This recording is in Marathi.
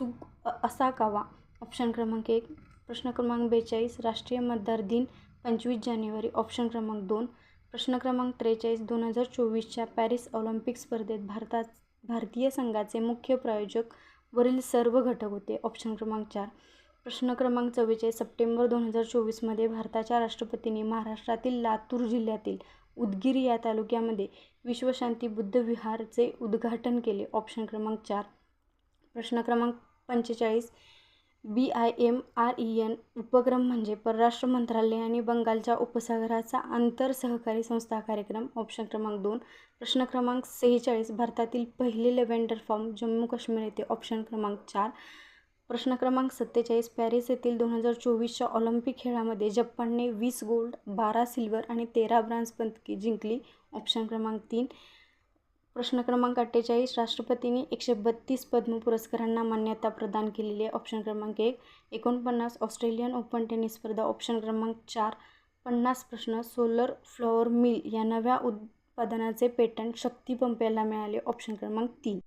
असाकावा? ऑप्शन क्रमांक 1. प्रश्न क्रमांक 42. राष्ट्रीय मतदार दिन 25 जानेवारी. ऑप्शन क्रमांक 2. प्रश्न क्रमांक 43. 2024च्या पॅरिस ऑलिम्पिक स्पर्धेत भारतीय संघाचे मुख्य प्रायोजक वरील सर्व घटक होते. ऑप्शन क्रमांक 4. प्रश्न क्रमांक 44. सप्टेंबर 2024मध्ये भारताच्या राष्ट्रपतींनी महाराष्ट्रातील लातूर जिल्ह्यातील उदगीर या तालुक्यामध्ये विश्वशांती बुद्ध विहारचे उद्घाटन केले. ऑप्शन क्रमांक 4. प्रश्न क्रमांक 45. BIMREN उपक्रम म्हणजे परराष्ट्र मंत्रालय आणि बंगालच्या उपसागराचा आंतर सहकारी संस्था कार्यक्रम. ऑप्शन क्रमांक 2. प्रश्न क्रमांक 46. भारतातील पहिले लॅव्हेंडर फार्म जम्मू काश्मीर येथे. ऑप्शन क्रमांक 4. प्रश्न क्रमांक 47. पॅरिस येथील 2024च्या ऑलिम्पिक खेळामध्ये जपानने 20 गोल्ड, 12 सिल्वर आणि 13 ब्राँझ पदके जिंकली. ऑप्शन क्रमांक 3. प्रश्न क्रमांक 48. राष्ट्रपतींनी 132 पद्म पुरस्कारांना मान्यता प्रदान केलेली आहे. ऑप्शन क्रमांक 1. 49. ऑस्ट्रेलियन ओपन टेनिस स्पर्धा. ऑप्शन क्रमांक 4. 50 प्रश्न. सोलर फ्लॉवर मिल या नव्या उत्पादनाचे पेटंट शक्ती पंप याला मिळाले. ऑप्शन क्रमांक 3.